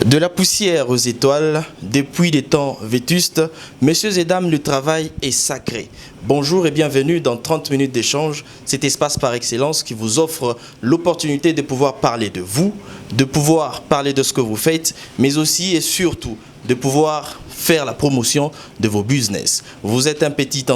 De la poussière aux étoiles, depuis des temps vétustes, messieurs et dames, le travail est sacré. Bonjour et bienvenue dans 30 minutes d'échange, cet espace par excellence qui vous offre l'opportunité de pouvoir parler de vous, de pouvoir parler de ce que vous faites, mais aussi et surtout de pouvoir faire la promotion de vos business. Vous êtes un petit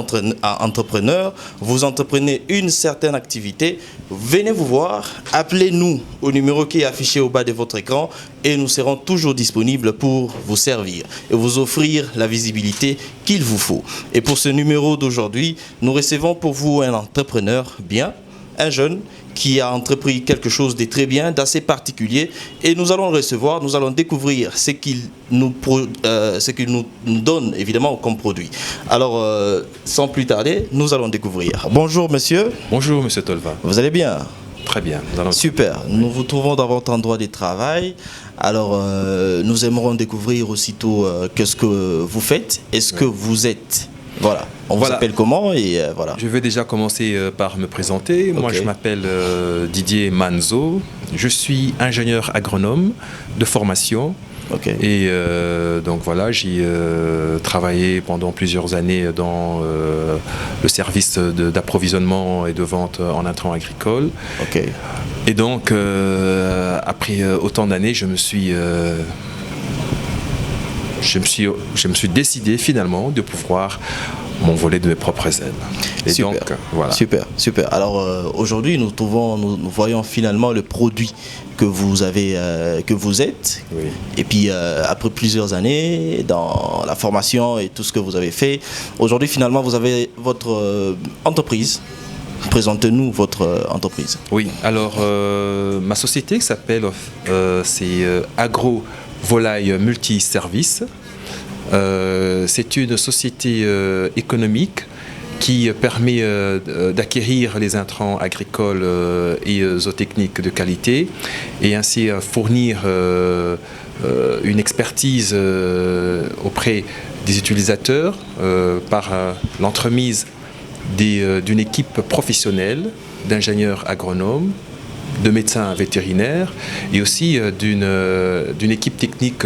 entrepreneur, vous entreprenez une certaine activité, venez vous voir, appelez-nous au numéro qui est affiché au bas de votre écran et nous serons toujours disponibles pour vous servir et vous offrir la visibilité qu'il vous faut. Et pour ce numéro d'aujourd'hui, nous recevons pour vous un entrepreneur bien, un jeune qui a entrepris quelque chose de très bien, d'assez particulier, et nous allons le recevoir, nous allons découvrir ce qu'il nous donne évidemment comme produit. Alors, sans plus tarder, nous allons découvrir. Bonjour monsieur. Bonjour monsieur Tolva. Vous allez bien? Très bien. Super. Nous vous trouvons dans votre endroit de travail. Alors, nous aimerons découvrir aussitôt qu'est-ce que vous faites et ce que vous êtes. Voilà, on vous appelle comment et voilà. Je vais déjà commencer par me présenter. Moi, je m'appelle Didier Manzo. Je suis ingénieur agronome de formation. Et donc voilà, j'ai travaillé pendant plusieurs années dans le service d'approvisionnement et de vente en intrants agricoles. Et donc, après autant d'années, je me suis décidé finalement de pouvoir m'envoler de mes propres ailes. Et super. Donc, voilà. Super. Alors aujourd'hui, nous voyons finalement le produit que vous avez, que vous êtes. Oui. Et puis après plusieurs années dans la formation et tout ce que vous avez fait, aujourd'hui finalement vous avez votre entreprise. Présentez-nous votre entreprise. Oui. Alors ma société s'appelle Agro Volaille Multiservice. C'est une société économique qui permet d'acquérir les intrants agricoles et zootechniques de qualité et ainsi fournir une expertise auprès des utilisateurs par l'entremise d'une équipe professionnelle d'ingénieurs agronomes, de médecins vétérinaires et aussi d'une équipe technique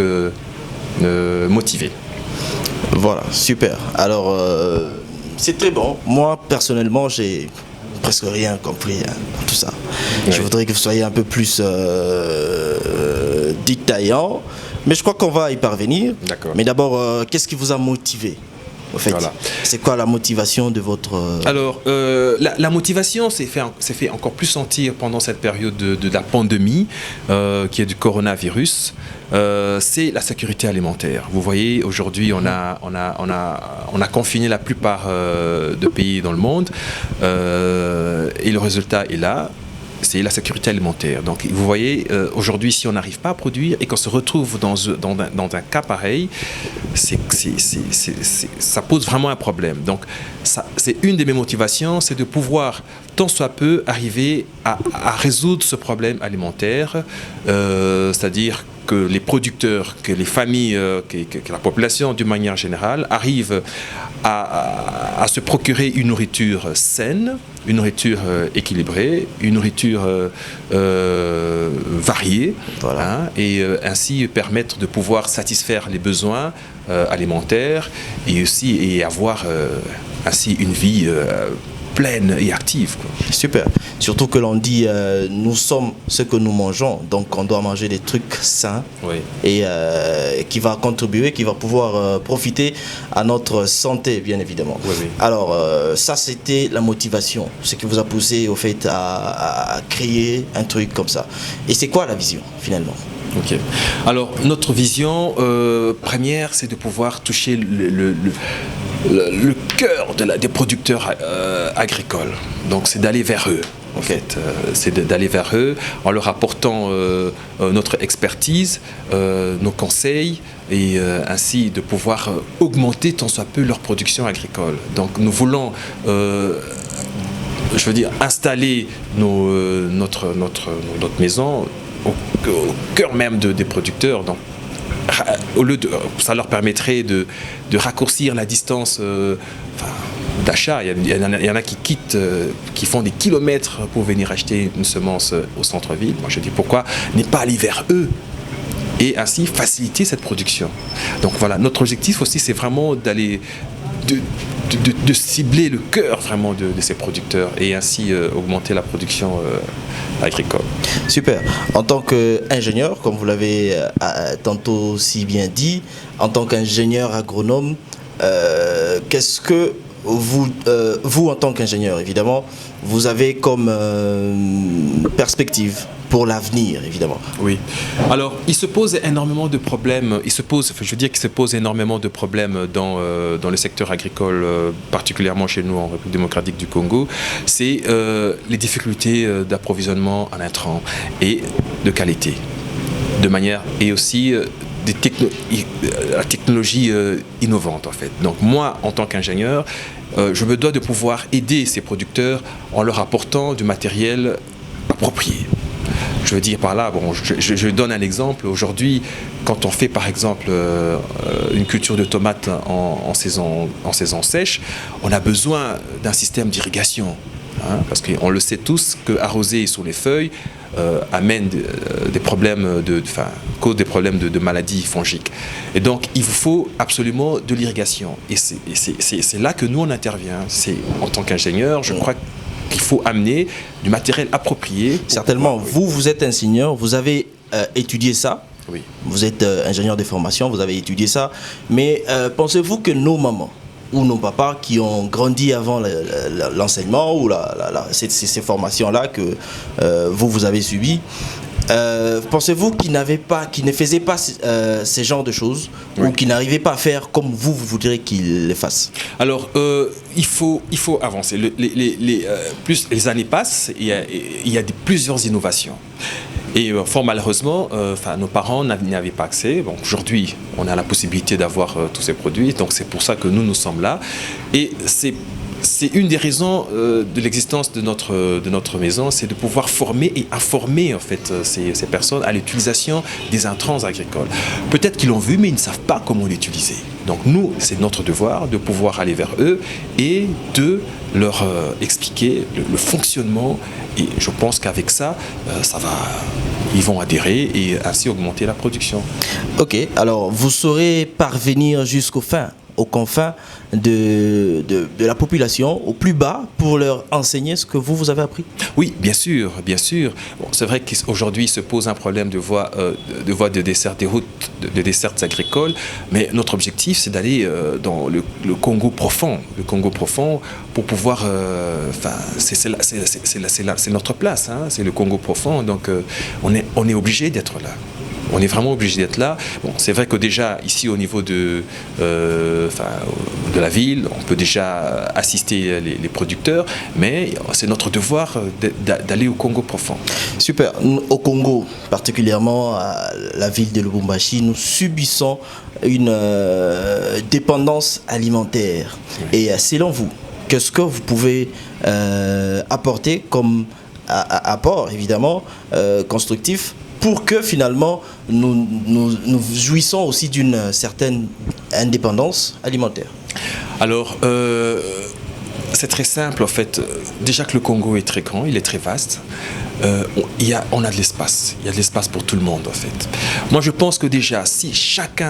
motivée. Voilà, super. Alors, c'est très bon. Moi, personnellement, j'ai presque rien compris tout ça. Oui. Je voudrais que vous soyez un peu plus détaillant, mais je crois qu'on va y parvenir. D'accord. Mais d'abord, qu'est-ce qui vous a motivé ? En fait, voilà. C'est quoi la motivation de votre... Alors, la motivation s'est fait encore plus sentir pendant cette période de la pandémie, qui est du coronavirus. C'est la sécurité alimentaire. Vous voyez, aujourd'hui, on a confiné la plupart de pays dans le monde, et le résultat est là. C'est la sécurité alimentaire. Donc, vous voyez, aujourd'hui, si on n'arrive pas à produire et qu'on se retrouve dans un cas pareil, ça pose vraiment un problème. Donc, c'est une de mes motivations, c'est de pouvoir, tant soit peu, arriver à résoudre ce problème alimentaire, c'est-à-dire que les producteurs, que les familles, que la population d'une manière générale arrivent à se procurer une nourriture saine, une nourriture équilibrée, une nourriture variée, voilà. Et ainsi permettre de pouvoir satisfaire les besoins alimentaires et aussi avoir ainsi une vie pleine et active, quoi. Super. Surtout que l'on dit nous sommes ce que nous mangeons, donc on doit manger des trucs sains, oui. Et qui va contribuer, qui va pouvoir profiter à notre santé, bien évidemment. Oui, oui. Alors ça c'était la motivation, ce qui vous a poussé au fait à créer un truc comme ça. Et c'est quoi la vision finalement ? Ok. Alors notre vision première, c'est de pouvoir toucher le cœur des producteurs agricoles. Donc c'est d'aller vers eux. En fait, c'est d'aller vers eux en leur apportant notre expertise, nos conseils et ainsi de pouvoir augmenter tant soit peu leur production agricole. Donc nous voulons installer notre maison au cœur même des producteurs. Donc, ça leur permettrait de raccourcir la distance d'achat. Il y en a qui quittent, qui font des kilomètres pour venir acheter une semence au centre-ville. Moi je dis pourquoi ne pas aller vers eux et ainsi faciliter cette production. Donc voilà, notre objectif aussi, c'est vraiment d'aller de cibler le cœur vraiment de ces producteurs et ainsi augmenter la production agricole. Super. En tant qu'ingénieur, comme vous l'avez tantôt si bien dit, en tant qu'ingénieur agronome, qu'est-ce que vous en tant qu'ingénieur, évidemment, vous avez comme perspective pour l'avenir, évidemment? Oui. Alors, il se pose énormément de problèmes. Il se pose énormément de problèmes dans le secteur agricole, particulièrement chez nous en République démocratique du Congo. C'est les difficultés d'approvisionnement en intrants et de qualité, de manière et aussi la technologie innovante en fait. Donc moi, en tant qu'ingénieur, je me dois de pouvoir aider ces producteurs en leur apportant du matériel approprié. Je veux dire par là, bon, je donne un exemple. Aujourd'hui, quand on fait par exemple une culture de tomates en saison sèche, on a besoin d'un système d'irrigation. Parce qu'on le sait tous qu'arroser sur les feuilles amène des problèmes cause des problèmes de maladies fongiques. Et donc il vous faut absolument de l'irrigation. Et c'est là que nous on intervient. C'est en tant qu'ingénieur, je crois qu'il faut amener du matériel approprié. Certainement, vous êtes ingénieur, vous avez étudié ça. Oui. Vous êtes ingénieur de formation, vous avez étudié ça. Mais pensez-vous que nos mamans ou nos papas qui ont grandi avant l'enseignement ou ces formations-là que vous avez subies, pensez-vous qu'ils ne faisaient pas ces genres de choses, oui, ou qu'ils n'arrivaient pas à faire comme vous voudriez qu'ils les fassent? Alors, il faut avancer. Plus les années passent, il y a plusieurs innovations. Et fort malheureusement, nos parents n'y avaient pas accès. Bon, aujourd'hui, on a la possibilité d'avoir tous ces produits, donc c'est pour ça que nous sommes là. Et c'est une des raisons de l'existence de notre maison, c'est de pouvoir former et informer en fait ces personnes à l'utilisation des intrants agricoles. Peut-être qu'ils l'ont vu, mais ils ne savent pas comment l'utiliser. Donc nous, c'est notre devoir de pouvoir aller vers eux et de leur expliquer le fonctionnement. Et je pense qu'avec ça, ils vont adhérer et ainsi augmenter la production. Ok, alors vous saurez parvenir aux confins de la population, au plus bas, pour leur enseigner ce que vous avez appris? Oui, bien sûr, bien sûr. Bon, c'est vrai qu'aujourd'hui, il se pose un problème de voies de dessert, des routes de dessertes agricoles, mais notre objectif, c'est d'aller dans le Congo profond, pour pouvoir... c'est notre place, hein, c'est le Congo profond, donc on est obligé d'être là. On est vraiment obligé d'être là. Bon, c'est vrai que déjà, ici, au niveau de la ville, on peut déjà assister les producteurs, mais c'est notre devoir d'aller au Congo profond. Super. Au Congo, particulièrement à la ville de Lubumbashi, nous subissons une dépendance alimentaire. Oui. Et selon vous, qu'est-ce que vous pouvez apporter comme apport, évidemment, constructif, pour que finalement nous jouissons aussi d'une certaine indépendance alimentaire? Alors, c'est très simple en fait. Déjà que le Congo est très grand, il est très vaste. On a de l'espace. Il y a de l'espace pour tout le monde en fait. Moi je pense que déjà, si chaque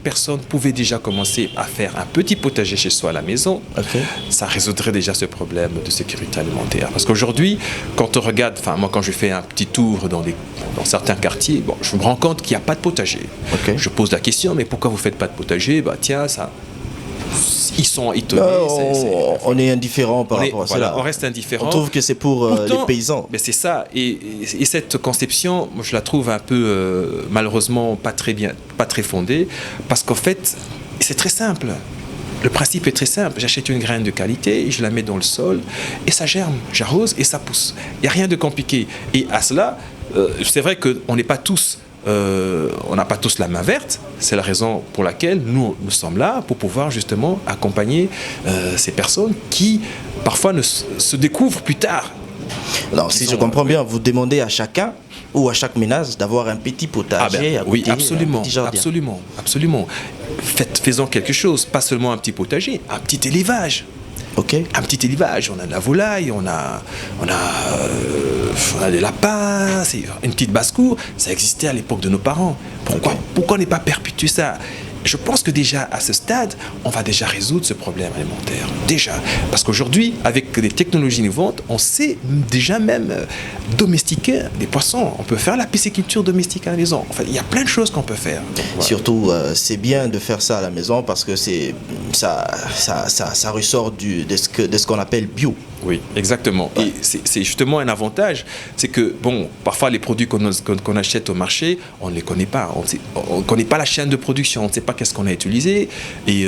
personne pouvait déjà commencer à faire un petit potager chez soi à la maison, okay, ça résoudrait déjà ce problème de sécurité alimentaire. Parce qu'aujourd'hui, quand on regarde, moi quand je fais un petit tour dans certains quartiers, bon, je me rends compte qu'il n'y a pas de potager. Okay. Je pose la question, mais pourquoi vous ne faites pas de potager? Tiens, ça... Ils sont étonnés. On est indifférent par rapport à cela. On reste indifférent. On trouve que c'est pour les paysans. Mais c'est ça. Et cette conception, moi, je la trouve un peu, malheureusement, pas très fondée. Parce qu'en fait, c'est très simple. Le principe est très simple. J'achète une graine de qualité, je la mets dans le sol et ça germe. J'arrose et ça pousse. Il n'y a rien de compliqué. Et à cela, c'est vrai qu'on n'est pas tous... on n'a pas tous la main verte, c'est la raison pour laquelle nous sommes là, pour pouvoir justement accompagner ces personnes qui parfois se découvrent plus tard. Alors, si je comprends bien, vous demandez à chacun ou à chaque ménage d'avoir un petit potager à côté, oui, absolument, absolument. Faisons quelque chose, pas seulement un petit potager, un petit élevage. Ok. Un petit élevage, on a de la volaille, on a des lapins, c'est une petite basse-cour, ça existait à l'époque de nos parents. Pourquoi on n'est pas perpétuer ça? Je pense que déjà à ce stade, on va déjà résoudre ce problème alimentaire. Déjà. Parce qu'aujourd'hui, avec les technologies innovantes, on sait déjà même domestiquer des poissons. On peut faire la pisciculture domestique à la maison. Enfin, il y a plein de choses qu'on peut faire. Donc, voilà. Surtout, c'est bien de faire ça à la maison parce que ça ressort de ce qu'on appelle bio. Oui, exactement. Ouais. Et c'est justement un avantage, c'est que, bon, parfois les produits qu'on achète au marché, on ne les connaît pas. On ne connaît pas la chaîne de production, on ne sait pas qu'est-ce qu'on a utilisé. Et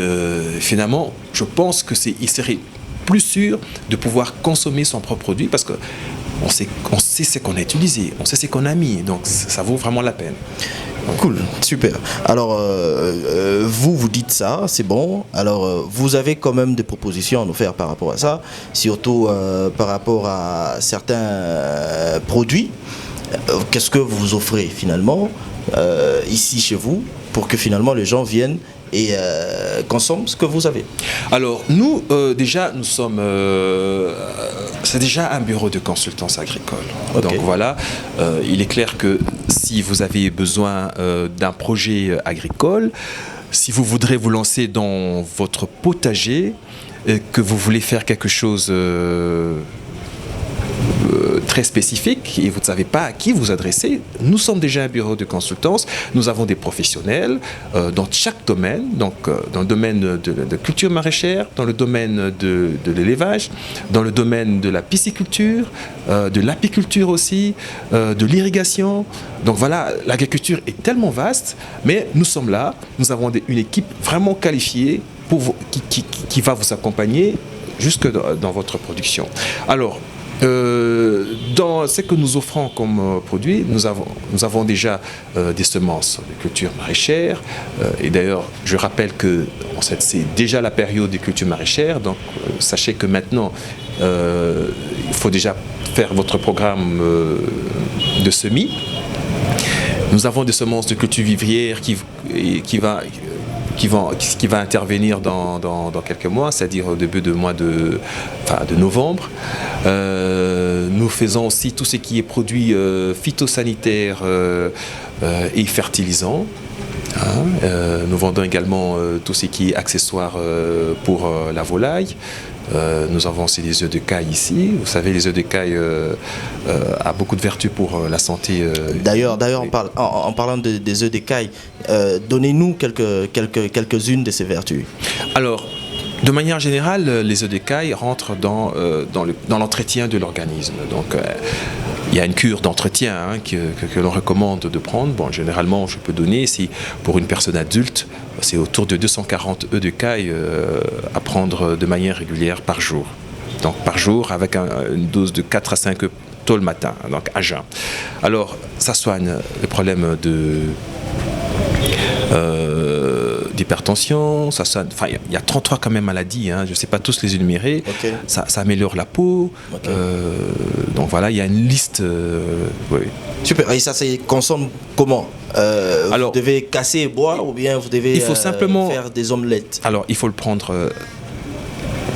finalement, je pense qu'il serait plus sûr de pouvoir consommer son propre produit parce qu'on sait ce qu'on a utilisé, on sait ce qu'on a mis. Donc, ça vaut vraiment la peine. Cool, super. Alors, vous dites ça, c'est bon. Alors, vous avez quand même des propositions à nous faire par rapport à ça, surtout par rapport à certains produits. Qu'est-ce que vous offrez finalement ici chez vous pour que finalement les gens viennent et consomment ce que vous avez? Alors, nous, déjà, nous sommes... c'est déjà un bureau de consultance agricole. Okay. Donc voilà, il est clair que si vous avez besoin d'un projet agricole, si vous voudrez vous lancer dans votre potager, que vous voulez faire quelque chose... très spécifique et vous ne savez pas à qui vous adresser, nous sommes déjà un bureau de consultance, nous avons des professionnels dans chaque domaine, donc dans le domaine de culture maraîchère, dans le domaine de l'élevage, dans le domaine de la pisciculture, de l'apiculture aussi, de l'irrigation. Donc voilà, l'agriculture est tellement vaste, mais nous sommes là, nous avons une équipe vraiment qualifiée qui va vous accompagner jusque dans votre production. Alors, dans ce que nous offrons comme produit, nous avons déjà des semences de culture maraîchère. Et d'ailleurs, je rappelle que c'est déjà la période des cultures maraîchères. Donc, sachez que maintenant, il faut déjà faire votre programme de semis. Nous avons des semences de culture vivrière qui va intervenir dans quelques mois, c'est-à-dire au début de mois de novembre. Nous faisons aussi tout ce qui est produits phytosanitaires et fertilisants. Nous vendons également tout ce qui est accessoires pour la volaille. Nous avons aussi les œufs de caille ici. Vous savez, les œufs de caille a beaucoup de vertus pour la santé. D'ailleurs, en parlant des œufs de caille, donnez-nous quelques-unes de ces vertus. Alors, de manière générale, les œufs de caille rentrent dans l'entretien de l'organisme. Donc, il y a une cure d'entretien que l'on recommande de prendre. Bon, généralement, je peux donner, si pour une personne adulte, c'est autour de 240 œufs de caille à prendre de manière régulière par jour. Donc par jour, avec une dose de 4 à 5 œufs tôt le matin, donc à jeun. Alors, ça soigne les problèmes d'hypertension, il y a 33 quand même maladies, je ne sais pas tous les énumérer. Okay. Ça améliore la peau. Okay. Donc voilà, il y a une liste. Oui. Super. Et ça se consomme comment? Alors, vous devez casser et boire ou bien vous devez simplement faire des omelettes? Alors, il faut le prendre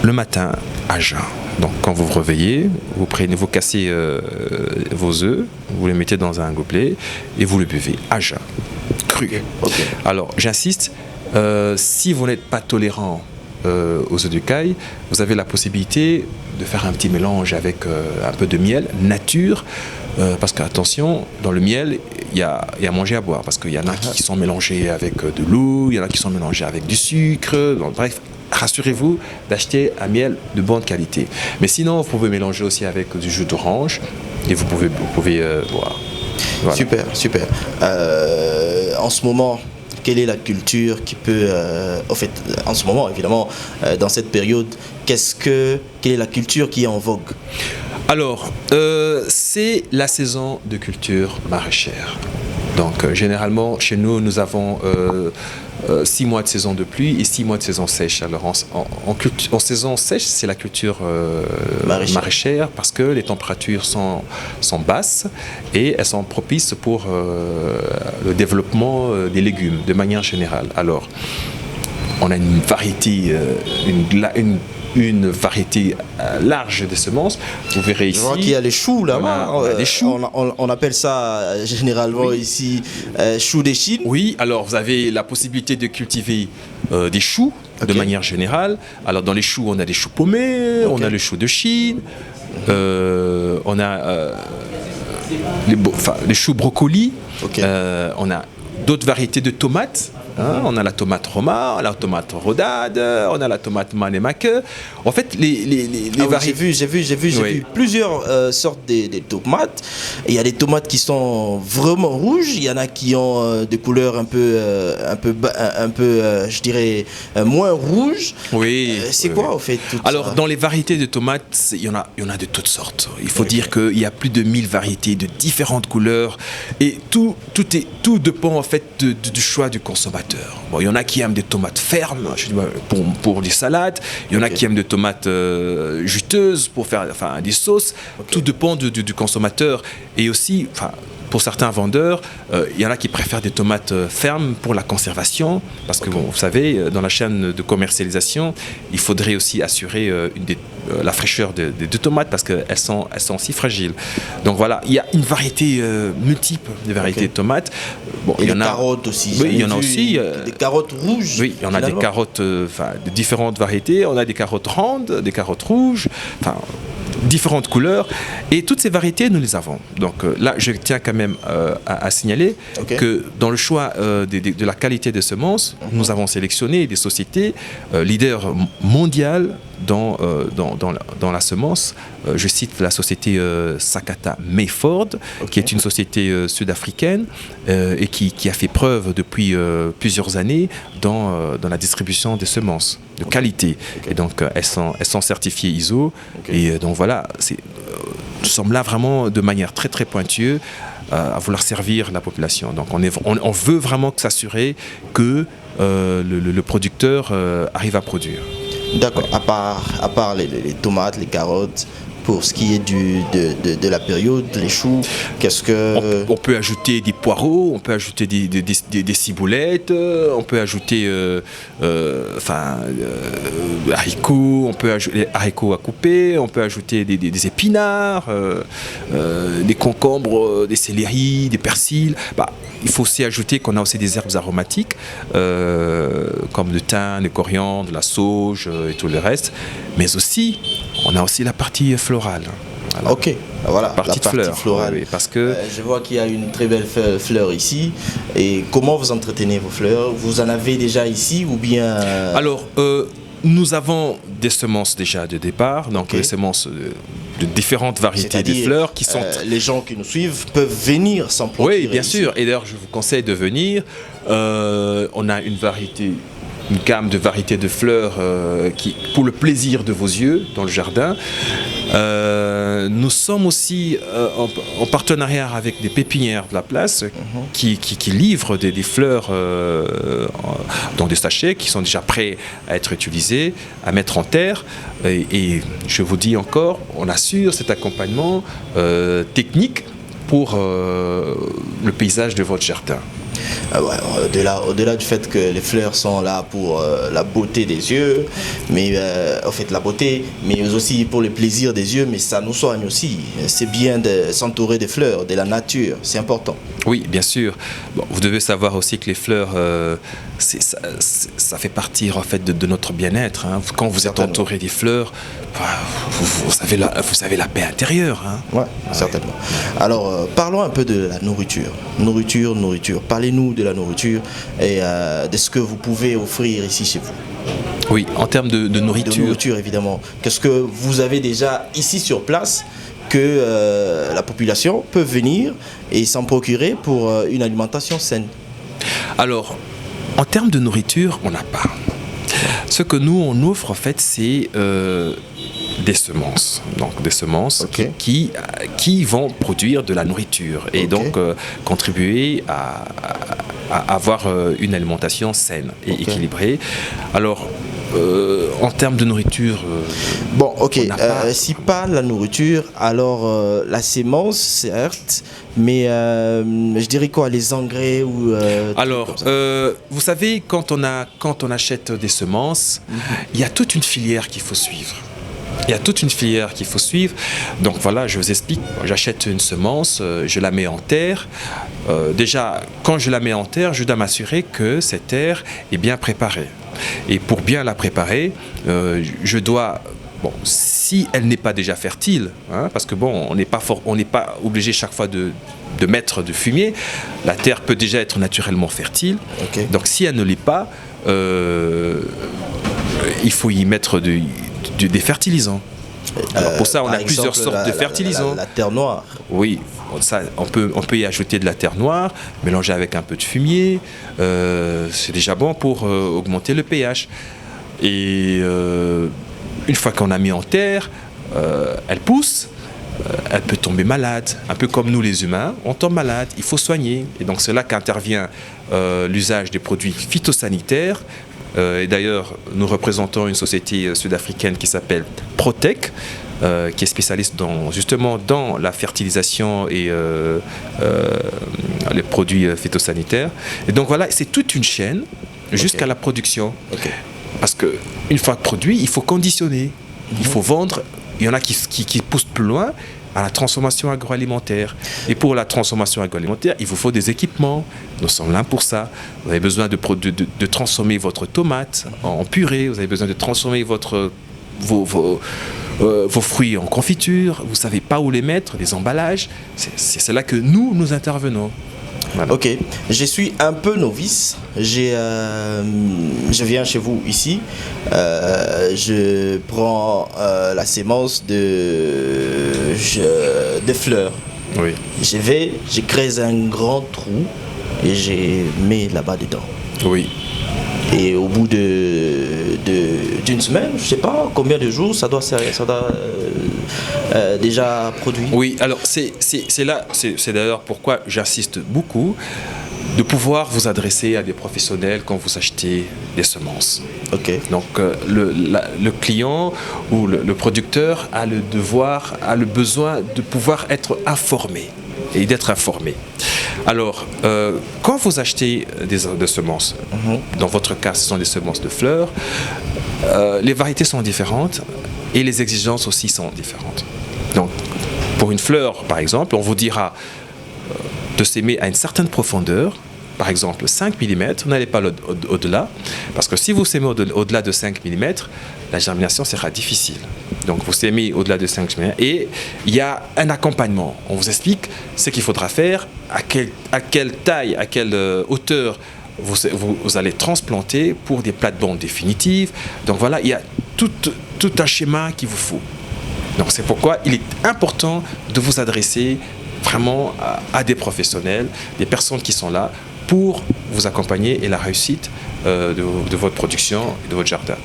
le matin à jeun. Donc quand vous vous réveillez, vous cassez vos œufs, vous les mettez dans un gobelet et vous le buvez à jeun, cru. Okay. Alors j'insiste, si vous n'êtes pas tolérant aux œufs de caille, vous avez la possibilité de faire un petit mélange avec un peu de miel nature, parce qu'attention, dans le miel, il y a à manger à boire, parce qu'il y en a qui sont mélangés avec de l'eau, il y en a qui sont mélangés avec du sucre, donc, bref. Rassurez-vous d'acheter un miel de bonne qualité. Mais sinon, vous pouvez mélanger aussi avec du jus d'orange et vous pouvez boire. Voilà. Super. En ce moment, quelle est la culture qui peut... en ce moment, évidemment, dans cette période, quelle est la culture qui est en vogue? Alors, c'est la saison de culture maraîchère. Donc, généralement, chez nous, nous avons 6 mois de saison de pluie et 6 mois de saison sèche. Alors, en saison sèche, c'est la culture maraîchère parce que les températures sont basses et elles sont propices pour le développement des légumes de manière générale. Alors, on a une variété, une une variété large de semences. Vous verrez ici. Je vois qu'il y a les choux là-bas. On a des choux. On appelle ça généralement ici choux des Chines. Oui, alors vous avez la possibilité de cultiver des choux de manière générale. Alors dans les choux, on a des choux paumés, on a le chou de Chine, on a les choux brocolis, on a d'autres variétés de tomates. On a la tomate Roma, la tomate Rodade, on a la tomate Manemake. En fait, les variétés. J'ai vu plusieurs sortes de tomates. Il y a des tomates qui sont vraiment rouges. Il y en a qui ont des couleurs un peu, je dirais, moins rouges. Oui. C'est quoi, en fait, tout Alors, ça? dans les variétés de tomates, il y en a de toutes sortes. Il faut dire qu'il y a plus de 1000 variétés de différentes couleurs. Et tout dépend, en fait, du choix du consommateur. Bon, il y en a qui aiment des tomates fermes pour des salades, il y en a qui aiment des tomates juteuses pour faire des sauces. Tout dépend du consommateur. Et aussi, pour certains vendeurs, il y en a qui préfèrent des tomates fermes pour la conservation, parce que vous savez, dans la chaîne de commercialisation, il faudrait aussi assurer la fraîcheur des tomates, parce qu'elles sont si fragiles. Donc voilà, il y a une variété multiple de variétés de tomates. Bon, il y en a carottes aussi. Oui, il y en a aussi. Des carottes rouges. Oui, il y en a des carottes de différentes variétés. On a des carottes rondes, des carottes rouges. Différentes couleurs, et toutes ces variétés nous les avons. Donc là je tiens quand même à signaler que dans le choix de la qualité des semences, nous avons sélectionné des sociétés leaders mondiales dans la semence. Je cite la société Sakata Mayford, qui est une société sud-africaine et qui a fait preuve depuis plusieurs années dans la distribution des semences de qualité. Et donc elles sont certifiées ISO. Et donc voilà, nous sommes là vraiment de manière très très pointue à vouloir servir la population. Donc on veut vraiment s'assurer que le producteur arrive à produire. D'accord, à part les tomates, les carottes, pour ce qui est de la période, les choux, qu'est-ce que... On peut ajouter des poireaux, on peut ajouter des ciboulettes, on peut ajouter haricots, on peut ajouter haricots à couper, on peut ajouter des épinards, des concombres, des céleris, des persils. Il faut aussi ajouter qu'on a aussi des herbes aromatiques, comme le thym, le coriandre, la sauge et tout le reste. Mais aussi, on a aussi la partie florale. Alors, voilà, la partie florale. Oui, parce que je vois qu'il y a une très belle fleur ici. Et comment vous entretenez vos fleurs? Vous en avez déjà ici ou bien... Alors, nous avons des semences déjà de départ, donc les semences de différentes variétés de fleurs qui sont... les gens qui nous suivent peuvent venir s'en procurer. Oui, bien sûr. Et d'ailleurs, je vous conseille de venir. On a une gamme de variétés de fleurs pour le plaisir de vos yeux dans le jardin. Nous sommes aussi en partenariat avec des pépinières de la place qui livrent des fleurs dans des sachets qui sont déjà prêts à être utilisés, à mettre en terre. Et je vous dis encore, on assure cet accompagnement technique pour le paysage de votre jardin. Au-delà du fait que les fleurs sont là pour la beauté des yeux, mais en fait la beauté, mais aussi pour le plaisir des yeux, mais ça nous soigne aussi. C'est bien de s'entourer des fleurs, de la nature, c'est important. Oui, bien sûr. Bon, vous devez savoir aussi que les fleurs, ça fait partie en fait de notre bien-être. Hein. Quand vous êtes entouré des fleurs, vous avez la paix intérieure. Hein. Oui, certainement. Alors, parlons un peu de la nourriture. Nourriture. Parlez-nous de la nourriture et de ce que vous pouvez offrir ici chez vous. Oui, en termes de nourriture. De nourriture, évidemment. Qu'est-ce que vous avez déjà ici sur place que la population peut venir et s'en procurer pour une alimentation saine? Alors, en termes de nourriture, on n'a pas. Ce que nous, on offre, en fait, c'est des semences. Donc, des semences qui vont produire de la nourriture et donc contribuer à avoir une alimentation saine et équilibrée. Alors, en termes de nourriture, bon, ok. on n'a pas... Si pas la nourriture, alors la sémence, certes, mais je dirais quoi, les engrais ou. Alors, vous savez, quand on achète des semences, il y a toute une filière qu'il faut suivre. Donc voilà, je vous explique. J'achète une semence, je la mets en terre. Déjà, quand je la mets en terre, je dois m'assurer que cette terre est bien préparée. Et pour bien la préparer, je dois... Bon, si elle n'est pas déjà fertile, hein, parce que bon, on n'est pas obligé chaque fois de mettre du fumier. La terre peut déjà être naturellement fertile. Okay. Donc si elle ne l'est pas, il faut y mettre des fertilisants. Alors pour ça, on a plusieurs sortes de fertilisants. La terre noire. Oui, ça, on peut y ajouter de la terre noire, mélanger avec un peu de fumier. C'est déjà bon pour augmenter le pH. Et une fois qu'on a mis en terre, elle pousse. Elle peut tomber malade, un peu comme nous les humains, on tombe malade, il faut soigner. Et donc c'est là qu'intervient l'usage des produits phytosanitaires. Et d'ailleurs, nous représentons une société sud-africaine qui s'appelle Protec, qui est spécialiste justement dans la fertilisation et les produits phytosanitaires. Et donc voilà, c'est toute une chaîne jusqu'à la production. Okay. Parce qu'une fois produit, il faut conditionner, il faut vendre. Il y en a qui poussent plus loin à la transformation agroalimentaire. Et pour la transformation agroalimentaire, il vous faut des équipements. Nous sommes là pour ça. Vous avez besoin de transformer votre tomate en purée. Vous avez besoin de transformer vos fruits en confiture. Vous ne savez pas où les mettre, les emballages. C'est là que nous intervenons. Voilà. Ok, je suis un peu novice. Je viens chez vous ici. Je prends la sémence de fleurs. Oui. Je creuse un grand trou et je mets là-bas dedans. Oui. Et au bout d'une semaine, je ne sais pas combien de jours ça doit déjà produire. Oui, alors c'est d'ailleurs pourquoi j'insiste beaucoup de pouvoir vous adresser à des professionnels quand vous achetez des semences. Okay. Donc le client ou le producteur a le besoin de pouvoir être informé et d'être informé. Alors, quand vous achetez des semences, dans votre cas, ce sont des semences de fleurs, les variétés sont différentes et les exigences aussi sont différentes. Donc, pour une fleur, par exemple, on vous dira de s'aimer à une certaine profondeur, par exemple 5 mm, n'allez pas au-delà, parce que si vous s'aimez au-delà de 5 mm, la germination sera difficile. Donc vous s'aimez au-delà de 5 mm et il y a un accompagnement. On vous explique ce qu'il faudra faire, à quelle taille, à quelle hauteur vous allez transplanter pour des plates-bandes définitives. Donc voilà, il y a tout un schéma qu'il vous faut. Donc c'est pourquoi il est important de vous adresser vraiment à des professionnels, des personnes qui sont là pour vous accompagner et la réussite de votre production et de votre jardin.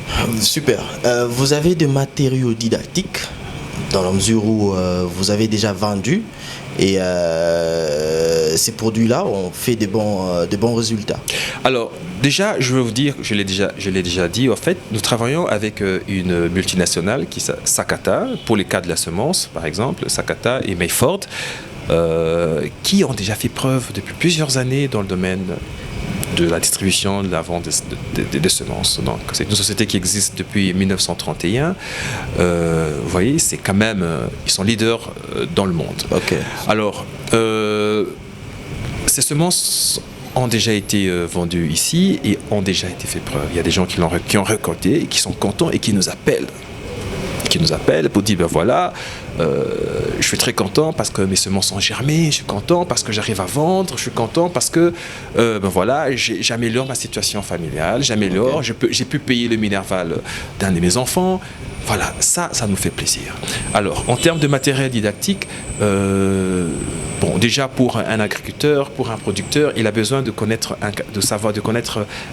Super. Vous avez des matériaux didactiques dans la mesure où vous avez déjà vendu et ces produits-là ont fait de bons résultats. Alors déjà, je veux vous dire, je l'ai déjà dit, en fait, nous travaillons avec une multinationale qui s'appelle Sakata, pour les cas de la semence, par exemple, Sakata et Mayford, qui ont déjà fait preuve depuis plusieurs années dans le domaine de la distribution, de la vente des semences. Donc, c'est une société qui existe depuis 1931. Vous voyez, c'est quand même... ils sont leaders dans le monde. Okay. Alors, ces semences ont déjà été vendues ici et ont déjà été fait preuve. Il y a des gens qui ont récolté et qui sont contents et qui nous appellent. Pour dire, ben voilà, je suis très content parce que mes semences ont germé, je suis content parce que j'arrive à vendre, je suis content parce que ben voilà, j'améliore ma situation familiale, j'ai pu payer le Minerval d'un de mes enfants. Voilà, ça nous fait plaisir. Alors, en termes de matériel didactique, bon, déjà pour un agriculteur, pour un producteur, il a besoin de connaître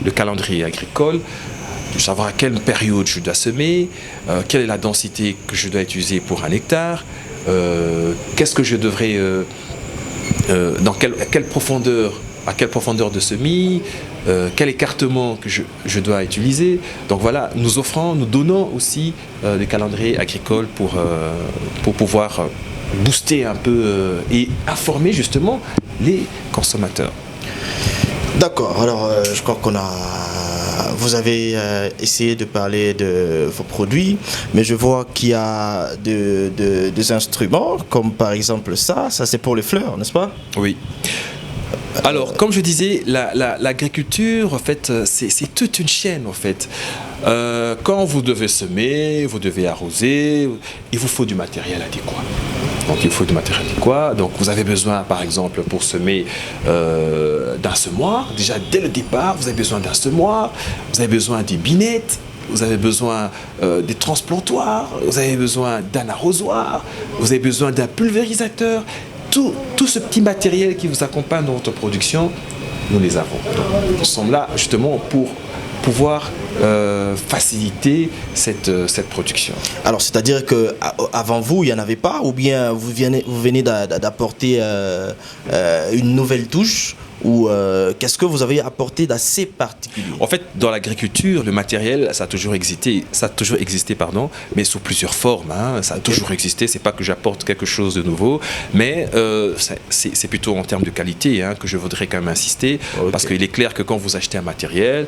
le calendrier agricole, de savoir à quelle période je dois semer, quelle est la densité que je dois utiliser pour un hectare, qu'est-ce que je devrais, dans quelle profondeur à quelle profondeur de semis, quel écartement que je dois utiliser. Donc voilà, nous donnons aussi des calendriers agricoles pour pouvoir booster un peu et informer justement les consommateurs. D'accord, alors je crois vous avez essayé de parler de vos produits, mais je vois qu'il y a des instruments, comme par exemple ça c'est pour les fleurs, n'est-ce pas? Oui. Alors, comme je disais, l'agriculture, en fait, c'est toute une chaîne, en fait. Quand vous devez semer, vous devez arroser, il vous faut du matériel adéquat. Donc, il faut du matériel adéquat. Donc, vous avez besoin, par exemple, pour semer d'un semoir. Déjà, dès le départ, vous avez besoin d'un semoir. Vous avez besoin des binettes. Vous avez besoin des transplantoirs. Vous avez besoin d'un arrosoir. Vous avez besoin d'un pulvérisateur. Tout ce petit matériel qui vous accompagne dans votre production, nous les avons. Donc, nous sommes là justement pour pouvoir faciliter cette production. Alors, c'est-à-dire qu'avant vous, il n'y en avait pas, ou bien vous venez d'apporter une nouvelle touche, ou qu'est-ce que vous avez apporté d'assez particulier? En fait, dans l'agriculture, le matériel, ça a toujours existé, mais sous plusieurs formes. Hein, ça a toujours existé. C'est pas que j'apporte quelque chose de nouveau, mais c'est plutôt en termes de qualité que je voudrais quand même insister, parce qu'il est clair que quand vous achetez un matériel,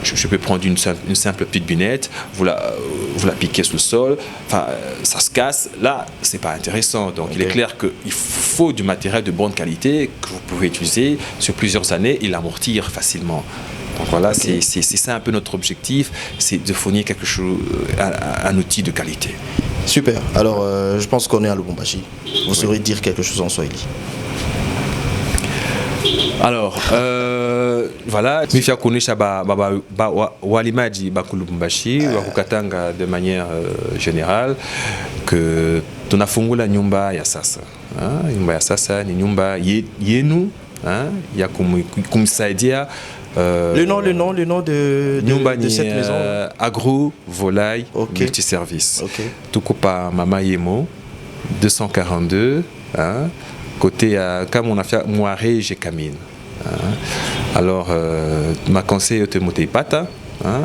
je peux prendre une simple petite binette, vous la piquez sous le sol, ça se casse. Là, c'est pas intéressant. Donc, il est clair qu'il faut du matériel de bonne qualité que vous pouvez utiliser sur plusieurs années et l'amortir facilement. Donc voilà, c'est ça un peu notre objectif, c'est de fournir quelque chose, un outil de qualité. Super, alors je pense qu'on est à Lubumbashi. Vous saurez dire quelque chose en Swahili. Alors, voilà, mifia kuonesha walimaji bakulubumbashi wakukatanga de manière générale que tunafungula nyumba ya sasa. Nyumba ya sasa ni nyumba yenu ya kumsaidia. Le nom de cette maison. Agro Volaille Multiservice. Tukupa Mama Yemo 242 côté comme on a fait Moiré Jekamine. Alors ma conseil te motepata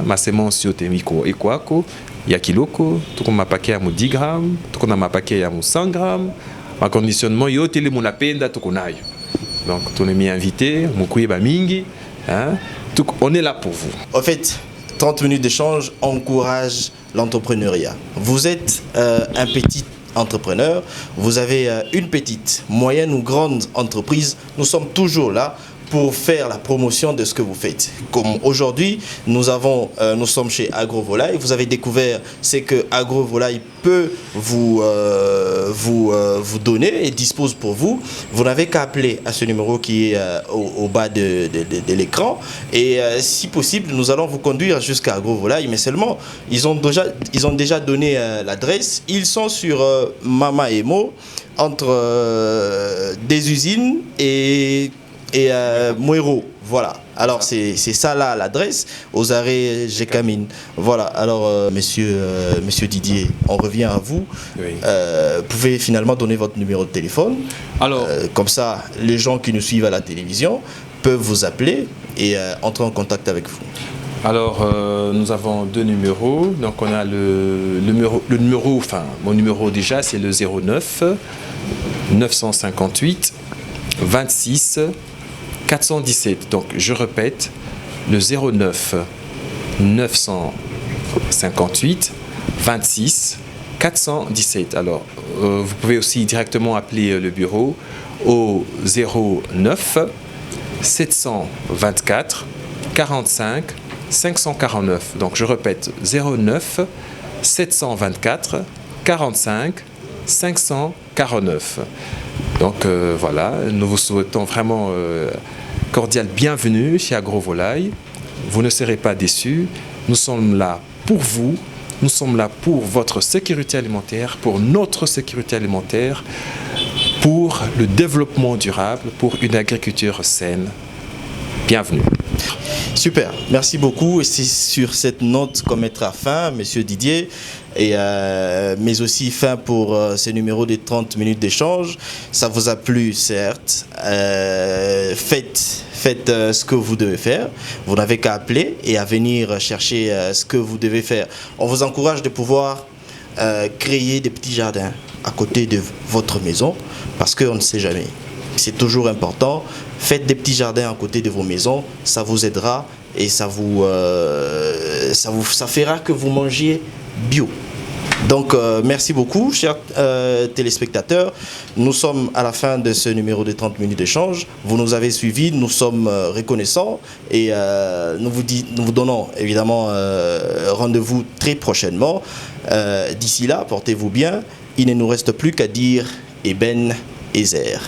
ma semence yo te miko ekwako ya kiloko tuko mapake ya 10 grammes tuko na mapake ya 100 grammes ma conditionnement yo tele monapenda tuko nayo. Donc, on est mis invité, mingi, on est là pour vous. En fait, 30 minutes d'échange encourage l'entrepreneuriat. Vous êtes un petit entrepreneur, vous avez une petite, moyenne ou grande entreprise, nous sommes toujours là pour faire la promotion de ce que vous faites. Comme aujourd'hui, nous sommes chez Agro Volaille. Vous avez découvert ce que Agro Volaille peut vous donner et dispose pour vous. Vous n'avez qu'à appeler à ce numéro qui est au bas de l'écran. Et si possible, nous allons vous conduire jusqu'à Agro Volaille. Mais seulement, ils ont déjà donné l'adresse. Ils sont sur Mama Emo, entre des usines et Mouero, voilà. Alors c'est ça là l'adresse, aux arrêts Jekamine. Voilà. Alors monsieur Didier, on revient à vous. Oui. Pouvez finalement donner votre numéro de téléphone. Alors comme ça, les gens qui nous suivent à la télévision peuvent vous appeler et entrer en contact avec vous. Alors nous avons deux numéros. Donc on a le numéro, enfin mon numéro déjà c'est le 09 958 26 417. Donc je répète, le 09 958 26 417. Alors vous pouvez aussi directement appeler le bureau au 09 724 45 549. Donc je répète, 09 724 45 549. Donc voilà, nous vous souhaitons vraiment cordial bienvenue chez Agro Volaille. Vous ne serez pas déçus. Nous sommes là pour vous. Nous sommes là pour votre sécurité alimentaire, pour notre sécurité alimentaire, pour le développement durable, pour une agriculture saine. Bienvenue. Super, merci beaucoup. Et c'est sur cette note qu'on mettra fin, Monsieur Didier, mais aussi fin pour ce numéro de 30 minutes d'échange. Ça vous a plu, certes. Faites ce que vous devez faire. Vous n'avez qu'à appeler et à venir chercher ce que vous devez faire. On vous encourage de pouvoir créer des petits jardins à côté de votre maison parce qu'on ne sait jamais. C'est toujours important. Faites des petits jardins à côté de vos maisons, ça vous aidera et ça fera que vous mangiez bio. Donc merci beaucoup, chers téléspectateurs. Nous sommes à la fin de ce numéro de 30 minutes d'échange. Vous nous avez suivis, nous sommes reconnaissants et nous vous donnons évidemment rendez-vous très prochainement. D'ici là, portez-vous bien. Il ne nous reste plus qu'à dire Eben Ezer.